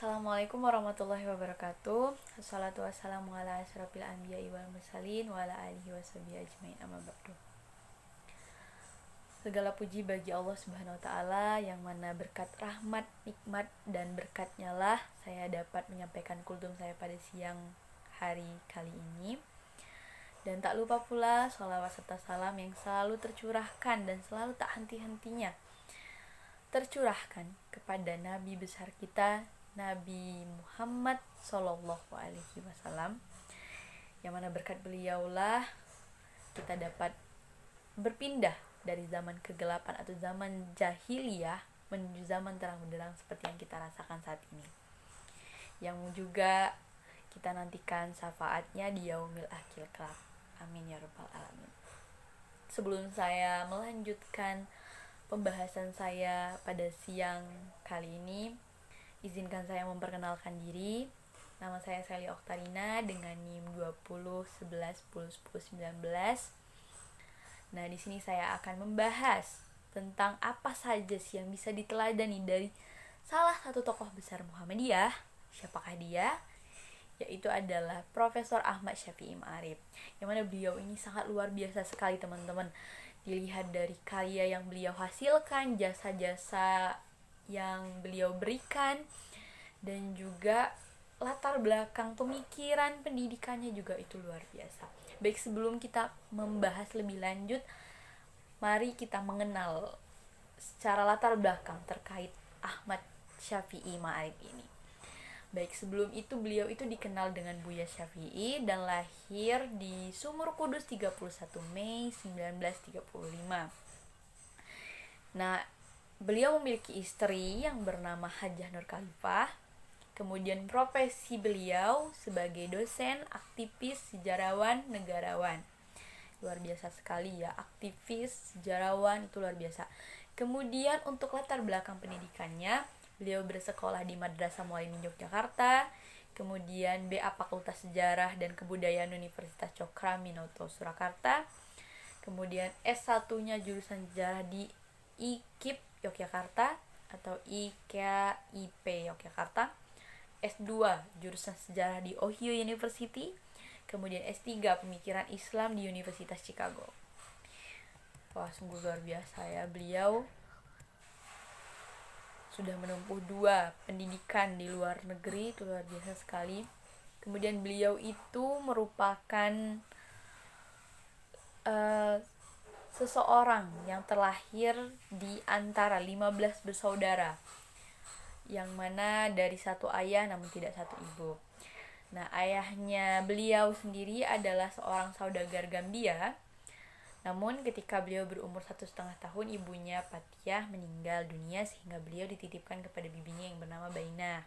Assalamualaikum warahmatullahi wabarakatuh. Assalatu wassalamu ala asyrafil anbiya'i wal mursalin wa ala alihi washabihi ajmain, amma ba'du. Segala puji bagi Allah Subhanahu wa taala yang mana berkat rahmat, nikmat dan berkatnya lah saya dapat menyampaikan kultum saya pada siang hari kali ini. Dan tak lupa pula sholawat serta salam yang selalu tercurahkan dan selalu tak henti-hentinya tercurahkan kepada Nabi besar kita, Nabi Muhammad Sallallahu Alaihi Wasallam, yang mana berkat beliaulah kita dapat berpindah dari zaman kegelapan atau zaman jahiliyah menuju zaman terang benderang seperti yang kita rasakan saat ini, yang juga kita nantikan syafaatnya di yaumil akhir kelak. Amin ya rabbal alamin. Sebelum saya melanjutkan pembahasan saya pada siang kali ini, izinkan saya memperkenalkan diri. Nama saya Sally Oktarina dengan NIM 2011101019. Nah, di sini saya akan membahas tentang apa saja sih yang bisa diteladani dari salah satu tokoh besar Muhammadiyah. Siapakah dia? Yaitu adalah Profesor Ahmad Syafi'i Ma'arif, yang mana beliau ini sangat luar biasa sekali, teman-teman. Dilihat dari karya yang beliau hasilkan, jasa-jasa yang beliau berikan, dan juga latar belakang pemikiran pendidikannya juga itu luar biasa. Baik, sebelum kita membahas lebih lanjut, mari kita mengenal secara latar belakang terkait Ahmad Syafi'i Ma'arif ini. Baik, sebelum itu beliau itu dikenal dengan Buya Syafi'i dan lahir di Sumur Kudus 31 Mei 1935. Nah, beliau memiliki istri yang bernama Hajah Nur Khalifah. Kemudian profesi beliau sebagai dosen, aktivis, sejarawan, negarawan. Luar biasa sekali ya, aktivis, sejarawan, itu luar biasa. Kemudian untuk latar belakang pendidikannya, beliau bersekolah di Madrasah Mualimin Yogyakarta, kemudian BA Fakultas Sejarah dan Kebudayaan Universitas Cokroaminoto Surakarta, kemudian S1-nya jurusan sejarah di IKIP Yogyakarta atau IKIP Yogyakarta, S2 jurusan sejarah di Ohio University, kemudian S3 pemikiran Islam di Universitas Chicago. Wah, sungguh luar biasa ya, beliau sudah menempuh 2 pendidikan di luar negeri, itu luar biasa sekali. Kemudian beliau itu merupakan seseorang yang terlahir di antara 15 bersaudara, yang mana dari satu ayah namun tidak satu ibu. Nah, ayahnya beliau sendiri adalah seorang saudagar Gambia. Namun ketika beliau berumur 1,5 tahun, ibunya Patiah meninggal dunia sehingga beliau dititipkan kepada bibinya yang bernama Bainah.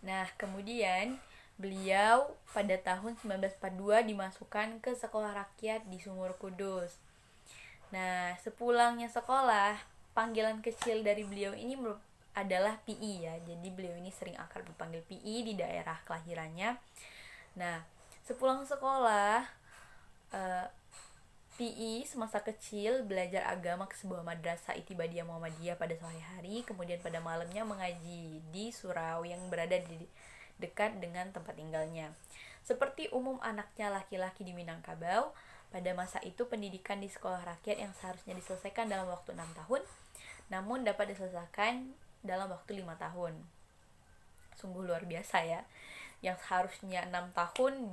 Nah, kemudian beliau pada tahun 1942 dimasukkan ke sekolah rakyat di Sumur Kudus. Nah, sepulangnya sekolah, panggilan kecil dari beliau ini adalah PI ya. Jadi beliau ini sering akrab dipanggil PI di daerah kelahirannya. Nah, sepulang sekolah, PI semasa kecil belajar agama ke sebuah madrasah Itibadiyah Muhammadiyah pada sore hari, kemudian pada malamnya mengaji di surau yang berada di dekat dengan tempat tinggalnya. Seperti umum anaknya laki-laki di Minangkabau, pada masa itu pendidikan di sekolah rakyat yang seharusnya diselesaikan dalam waktu 6 tahun, namun dapat diselesaikan dalam waktu 5 tahun. Sungguh luar biasa ya. Yang seharusnya 6 tahun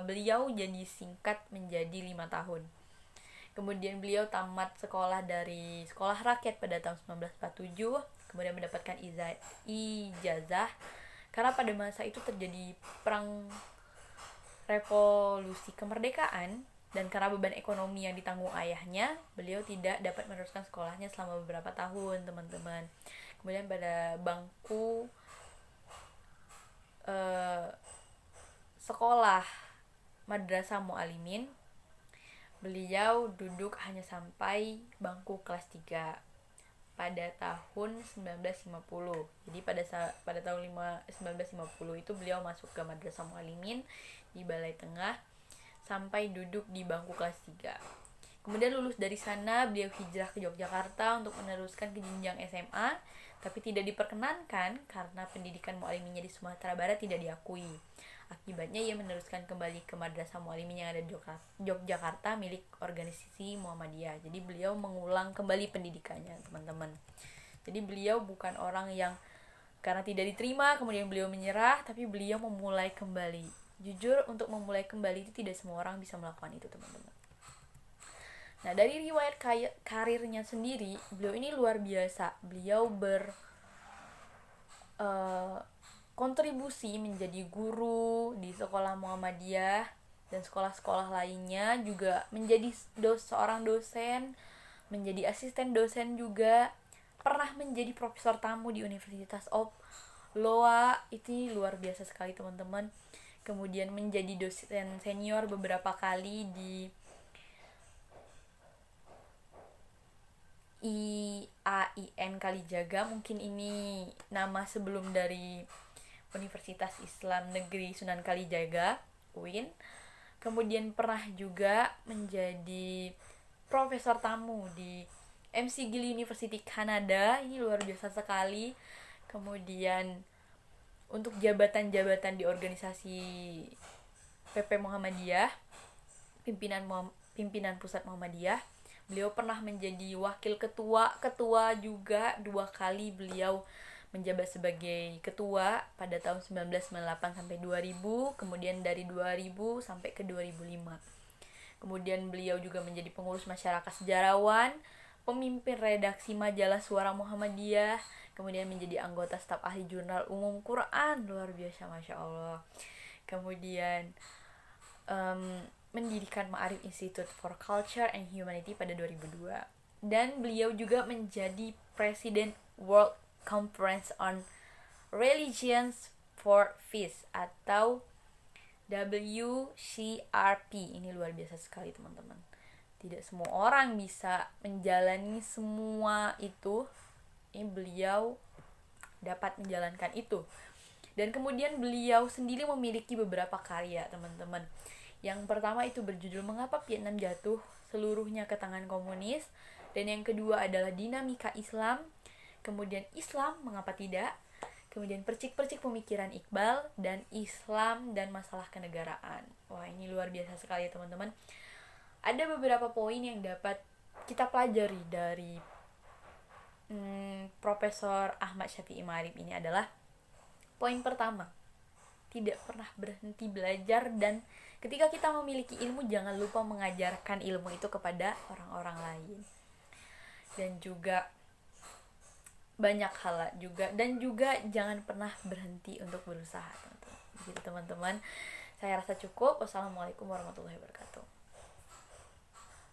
beliau jadi singkat menjadi 5 tahun. Kemudian beliau tamat sekolah dari sekolah rakyat pada tahun 1947, kemudian mendapatkan ijazah karena pada masa itu terjadi perang revolusi kemerdekaan, dan karena beban ekonomi yang ditanggung ayahnya, beliau tidak dapat meneruskan sekolahnya selama beberapa tahun, teman-teman. Kemudian pada bangku sekolah Madrasah Mualimin, beliau duduk hanya sampai bangku kelas 3 pada tahun 1950. Jadi pada tahun 1950 itu beliau masuk ke Madrasah Mualimin di Balai Tengah sampai duduk di bangku kelas 3. Kemudian lulus dari sana, beliau hijrah ke Yogyakarta untuk meneruskan ke jenjang SMA, tapi tidak diperkenankan karena pendidikan mu'aliminya di Sumatera Barat tidak diakui. Akibatnya ia meneruskan kembali ke Madrasah Mu'alimin yang ada di Yogyakarta milik organisasi Muhammadiyah. Jadi beliau mengulang kembali pendidikannya, teman-teman. Jadi beliau bukan orang yang karena tidak diterima kemudian beliau menyerah, tapi beliau memulai kembali. Jujur, untuk memulai kembali itu tidak semua orang bisa melakukan itu, teman-teman. Nah, dari riwayat karirnya sendiri, beliau ini luar biasa. Beliau kontribusi menjadi guru di sekolah Muhammadiyah dan sekolah-sekolah lainnya, juga menjadi seorang dosen, menjadi asisten dosen juga, pernah menjadi profesor tamu di Universitas of Loa. Itu luar biasa sekali, teman-teman. Kemudian menjadi dosen senior beberapa kali di IAIN Kalijaga, mungkin ini nama sebelum dari Universitas Islam Negeri Sunan Kalijaga, UIN. Kemudian pernah juga menjadi profesor tamu di McGill University Kanada, ini luar biasa sekali. Kemudian untuk jabatan-jabatan di organisasi PP Muhammadiyah, pimpinan pusat Muhammadiyah, beliau pernah menjadi wakil ketua juga 2 kali. Beliau menjabat sebagai ketua pada tahun 1998 sampai 2000, kemudian dari 2000 sampai ke 2005. Kemudian beliau juga menjadi pengurus masyarakat sejarawan, pemimpin redaksi majalah Suara Muhammadiyah, kemudian menjadi anggota staf ahli jurnal umum Quran, luar biasa, Masya Allah. Kemudian mendirikan Ma'arif Institute for Culture and Humanity pada 2002. Dan beliau juga menjadi Presiden World Conference on Religions for Peace atau WCRP. Ini luar biasa sekali, teman-teman. Tidak semua orang bisa menjalani semua itu. Ini beliau dapat menjalankan itu. Dan kemudian beliau sendiri memiliki beberapa karya, teman-teman. Yang pertama itu berjudul Mengapa Vietnam Jatuh Seluruhnya ke Tangan Komunis. Dan yang kedua adalah Dinamika Islam. Kemudian Islam Mengapa Tidak. Kemudian Percik-percik Pemikiran Iqbal. Dan Islam dan Masalah Kenegaraan. Wah, ini luar biasa sekali ya, teman-teman. Ada beberapa poin yang dapat kita pelajari dari Profesor Ahmad Syafi'i Ma'arif ini adalah poin pertama, tidak pernah berhenti belajar, dan ketika kita memiliki ilmu jangan lupa mengajarkan ilmu itu kepada orang-orang lain. Dan juga banyak hal juga, dan juga jangan pernah berhenti untuk berusaha, teman-teman. Jadi teman-teman, saya rasa cukup. Wassalamualaikum warahmatullahi wabarakatuh.